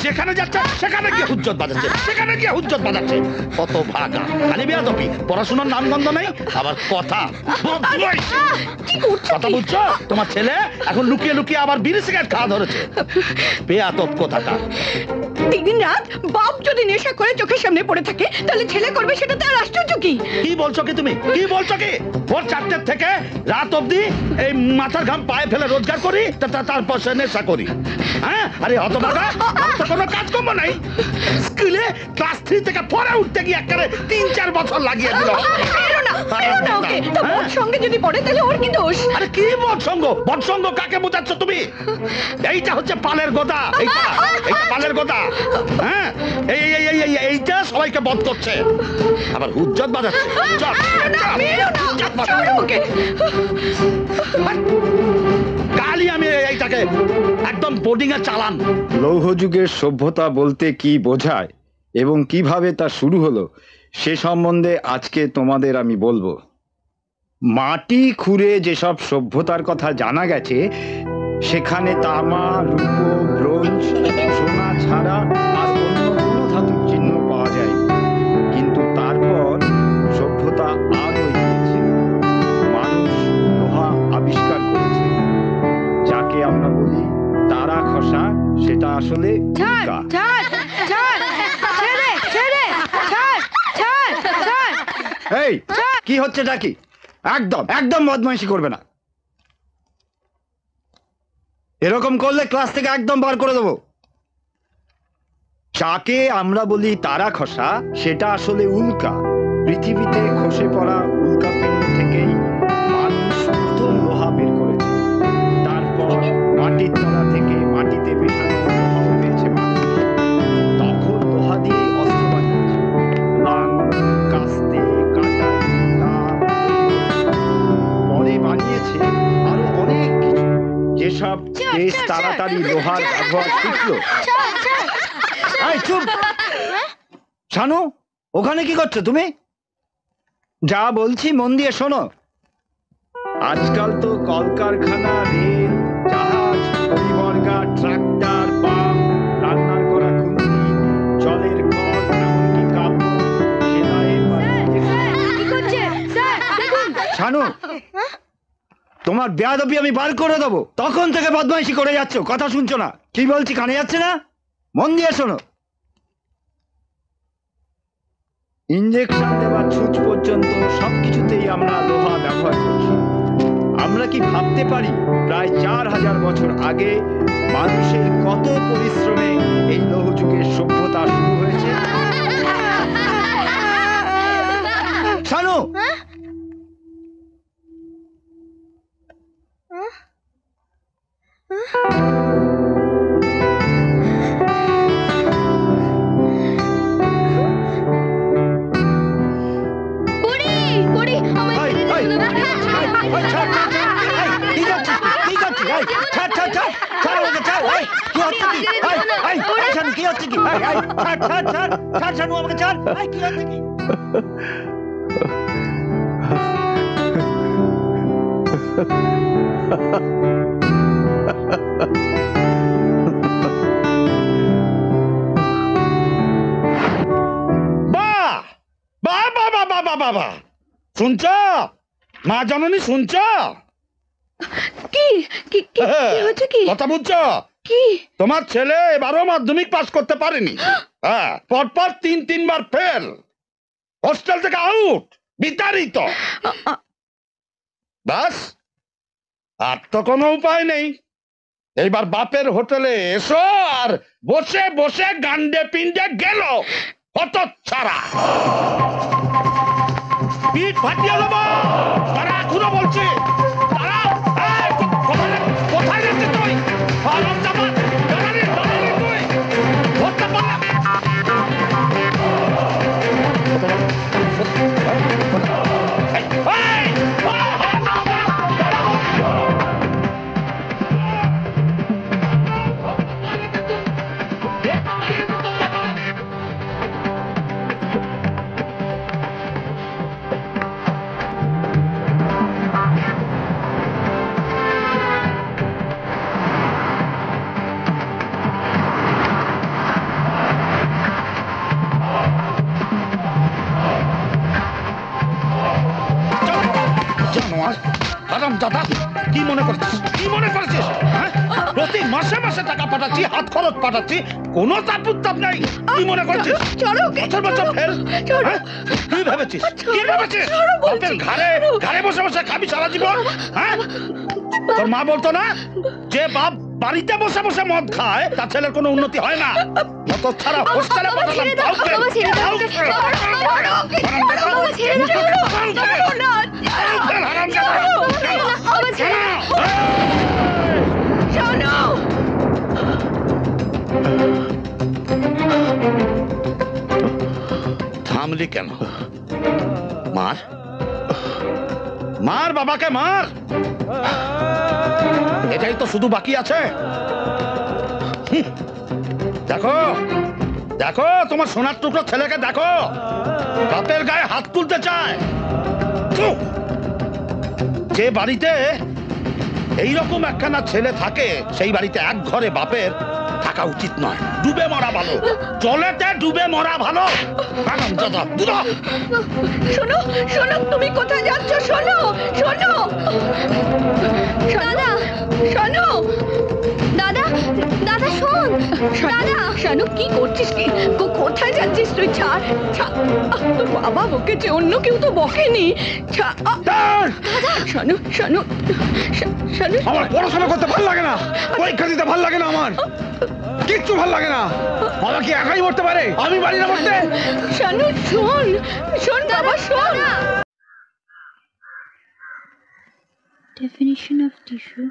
যেখানে যাচ্ছে সেখানে গিয়ে হুজ্জত বাজাচ্ছে, সেখানে গিয়ে হুজ্জত বাজাচ্ছে। কত ভাগা, খালি বেয়াদবি, পড়াশোনার নামগন্ধ নেই, আবার কথা। কথা বুঝছো? তোমার ছেলে এখন লুকিয়ে লুকিয়ে আবার বিড়ি সিগারেট খাওয়া ধরেছে। বেয়াদব কোথাকার। দিন রাত বাপ যদি নেশা করে চোখের সামনে পড়ে থাকে তাহলে ছেলে করবে, সেটা তো আর আশ্চর্য কি? কি বলছো কি তুমি, কি বলছো কি? ভোর 4টে থেকে রাত অবধি এই মাথার ঘাম পায়ে ফেলে রোজগার করি, তারপর সে নেশা করি। হ্যাঁ, আরে হতভাগা, তো কোনো কাজকর্ম নাই। স্কুলে ক্লাস 3 থেকে 4 উঠতে গিয়ে একেবারে 3-4 বছর লাগিয়ে দিল। সঙ্গে যদি পড়ে তাহলে ওর কি দোষ? আরে কি বৎসঙ্গ? বৎসঙ্গ কাকে বোঝাচ্ছ তুমি? এইটা হচ্ছে পালের গোদা, এইটা পালের গোদা। হ্যাঁ, এইটা সবাইকে বধ করছে, আবার হুজ্জত বাজাচ্ছে। কালই আমি এইটাকে একদম বোর্ডিং এ চালান। লৌহ যুগের সভ্যতা বলতে কি বোঝায় এবং কিভাবে তা শুরু হলো সে সম্বন্ধে আজকে তোমাদের আমি বলবো। মাটি খুঁড়ে যেসব সভ্যতার কথা জানা গেছে সেখানে তামা, রূপো, ব্রোঞ্জ, সোনা ছাড়া আর অন্য কোনো ধাতুর চিহ্ন পাওয়া যায়। কিন্তু তারপর সভ্যতা আরো এগিয়েছে, মানুষ লোহা আবিষ্কার করেছে, যাকে আমরা বলি তারা খসা। সেটা আসলে এই কি হচ্ছে নাকি? একদম একদম বদমাইশি করবে না, এরকম করলে ক্লাস থেকে একদম বার করে দেবো। যাকে আমরা বলি তারা খসা সেটা আসলে উল্কা। পৃথিবীতে খসে পড়া উল্কা পিণ্ড থেকেই মানুষ প্রথম লোহা বের করেছে। তারপর মাটির তলা থেকে মাটিতে মেশানো লোহা পেয়েছে মানুষ। তখন লোহা দিয়ে অস্ত্র বানিয়েছে, লাং, কাস্তে, কাটারি, দাঁত। পরে বানিয়েছে আরো অনেক কিছু, যেসব দেশ তাড়াতাড়ি লোহার ব্যবহার শিখলো। চুপ শানু, ওখানে কি করছো তুমি? যা বলছি মন দিয়ে শোনো। আজকাল তো কলকারখানা, রেল, জাহাজ, পরিবর্গা, ট্রাক্টর, পাম্প, রান্নার করা খুন্তি, জলের কল, এমনকি কাপড়, শানু, তোমার বেয়াদবি আমি বার করে দেবো। তখন থেকে বদমাইশি করে যাচ্ছ, কথা শুনছো না। কি বলছি কানে যাচ্ছে না? মন দিয়ে শোনো। ইঞ্জেকশন দেওয়া ছুঁচ পর্যন্ত সবকিছুতেই আমরা লোহা ব্যবহার করছি। আমরা কি ভাবতে পারি প্রায় 4000 বছর আগে মানুষের কত পরিশ্রমে এই লৌহ যুগের সভ্যতা শুরু হয়েছে? শানু, কি হচ্ছে কি? আমাকে ছাড়, কি হচ্ছে কি? বাবা, শুনছ মা জননী, শুনছ? কি হচ্ছে কি? কথা বুঝছো? কি? তোমার ছেলে এবারও মাধ্যমিক পাস করতে পারেনি। হ্যাঁ, পরপর 3-3 ফেল, হোস্টেল থেকে আউট, বিতাড়িত। বাস, আর তো কোনো উপায় নেই। এইবার বাপের হোটেলে এসো আর বসে বসে গান্ডে পিন্ডে গেল হতচ্ছাড়া। পিঠ ফাটিয়ে দেবো। তারা এখনো বলছে, কোথায় যাচ্ছে তুই? মনে করছিস? কি মনে করছিস? হ্যাঁ? প্রতি মাসে মাসে টাকা পাঠাচ্ছি, হাত খরচ পাঠাচ্ছি, কোনো চাপ উত্তাপ নাই। কি মনে করছিস? চলো বছর বছর ফেল। হ্যাঁ? কি ভেবেছিস? কি ভেবেছিস? বাপের ঘাড়ে বসে বসে খাবি সারা জীবন? হ্যাঁ? তোর মা বলতো না যে বাপ বাড়িতে বসে বসে মদ খায় তার ছেলের কোনো উন্নতি হয় না। অত ছাড়া হোস্টেলে পাঠালাম কাউকে। থামলি কেন? মার মার, বাবাকে মার। এটাই তো শুধু বাকি আছে। দেখো দেখো তোমার সোনার টুকরো ছেলেকে দেখো, বাপের গায়ে হাত তুলতে চায়। যে বাড়িতে এইরকম একখানা ছেলে থাকে সেই বাড়িতে এক ঘরে বাপের থাকা উচিত নয়। ডুবে মরা ভালো, জলেতে ডুবে মরা ভালো। শোনো শোনো, তুমি কোথায় যাচ্ছ? শোনো শোনো দাদা, শোনো দাদা, দাদা শোন দাদা। শানু কি করছিস? কি কোথায় যাচ্ছিস তুই? ছাড় ছাড়, তোর বাবা বকেছে, অন্য কেউ তো বকেনি। শানু শানু শানু, আমার পড়াশোনা করতে ভালো লাগে না, পরীক্ষা দিতে ভালো লাগে না, আমার কিচ্ছু ভালো লাগে না। বাবা কি একাই মরতে পারে? আমি পারি না মরতে? শানু শোন শোন বাবা, শোন। Definition of tissue.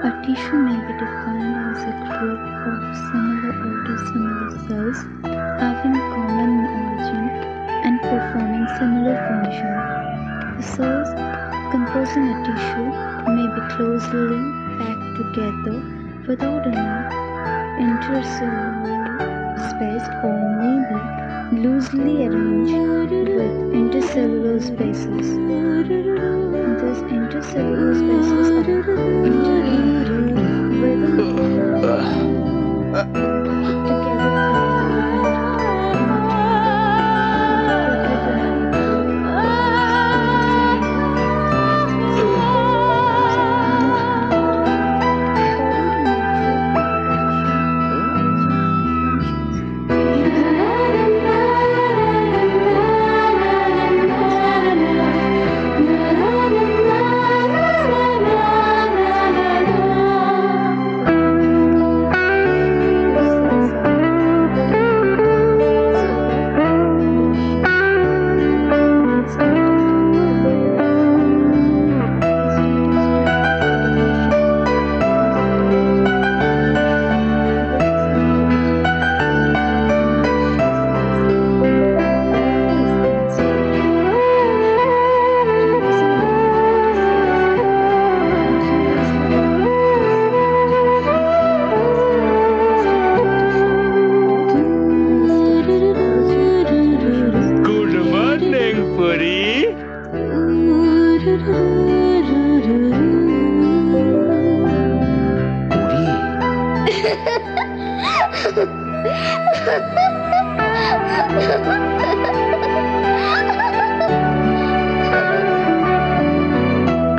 A tissue may be defined as a group of similar or dissimilar cells having common origin and performing similar function. The cells composing a tissue may be closely packed together without any intercellular space or may be loosely arranged with intercellular spaces. These intercellular spaces are interlinked within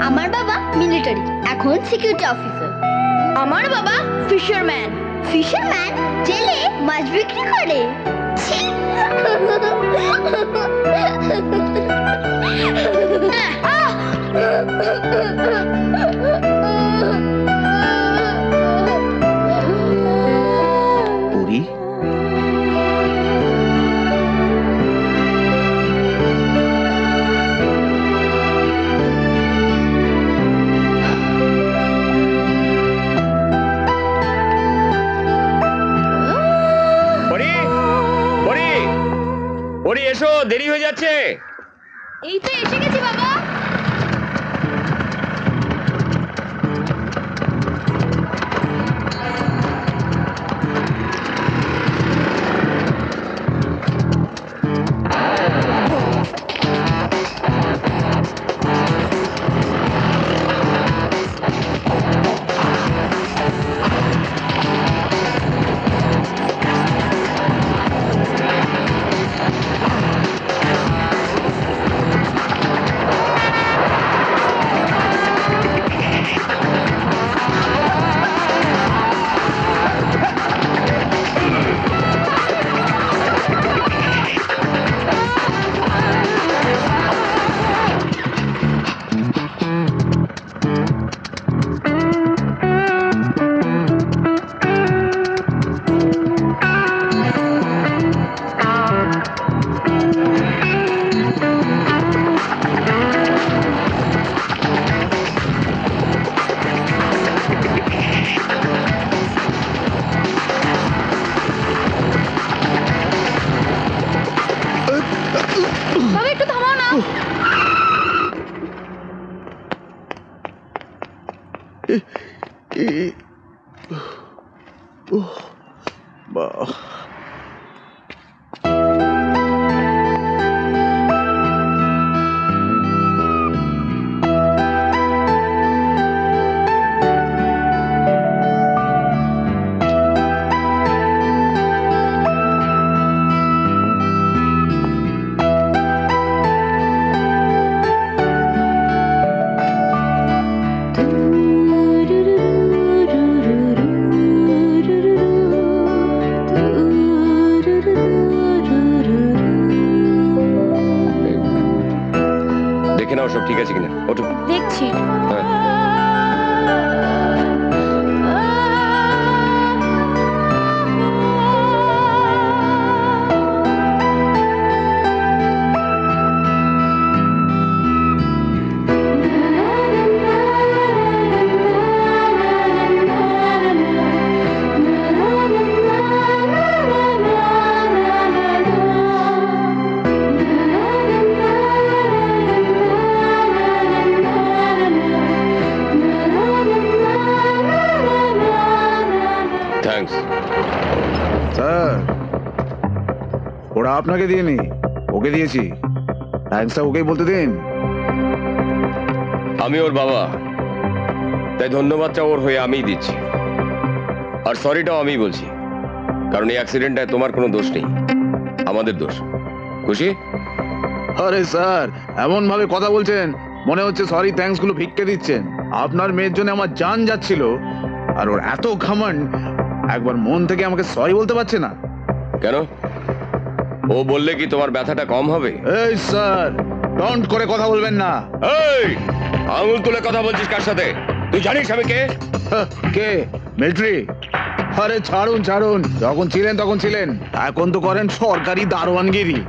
আমার বাবা military, এখন security officer. আমার বাবা fisherman. Fisherman জেলে মাছ বিক্রি করে। ছি! পুরি, এসো, দেরি হয়ে যাচ্ছে। এই তো এসে গেছি বাবা। নাও সব ঠিক আছে কিনা, ওঠো। দেখছি। হ্যাঁ। থ্যাঙ্কস। স্যার, ওরা আপনাকে দিইনি, ওকে দিয়েছি। থ্যাঙ্কসটা ওকেই বলতে দিন। আমি ওর বাবা, তাই ধন্যবাদটা ওর হয়ে আমিই দিচ্ছি। আর সরিটাও আমিই বলছি, কারণ এই অ্যাক্সিডেন্টটায় তোমার কোনো দোষ নেই, আমাদের দোষ। খুশি? আরে স্যার, এমন ভাবে কথা বলছেন মনে হচ্ছে সরি থ্যাঙ্কস গুলো ভিক্ষে দিচ্ছেন। আপনার মেয়ের জন্য আমার জান যাচ্ছিল, আর ওর এত ঘামান, একবার মন থেকে আমাকে সরি বলতে পারছে না। কেন? ও বললে কি তোমার ব্যথাটা কম হবে? এই স্যার, টন্ট করে কথা বলবেন না। এই, আঙুল তুলে কথা বলছিস কার সাথে? তুই জানিস আমি কে? কে? মিলিটারি? আরে ছাড়ুন ছাড়ুন, যখন ছিলেন তখন ছিলেন, এখন তো করেন সরকারি দারোয়ানগিরি।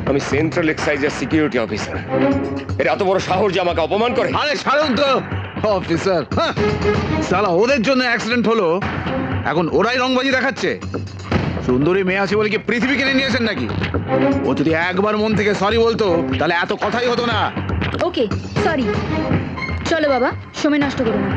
আমি সেন্ট্রাল এক্সাইজের সিকিউরিটি অফিসার। এর এত বড় সাহস যে আমাকে অপমান করে। আরে ছাড়ুন তো অফিসার। সালা, ওদের জন্য অ্যাক্সিডেন্ট হলো, এখন ওরাই রংবাজি দেখাচ্ছে। সুন্দরী মেয়ে আছে বলে কি পৃথিবী কিনে নিয়েছেন নাকি? ও যদি একবার মন থেকে সরি বলতো তাহলে এত কথাই হতো না। ওকে, সরি। চলো বাবা, সময় নষ্ট করো না।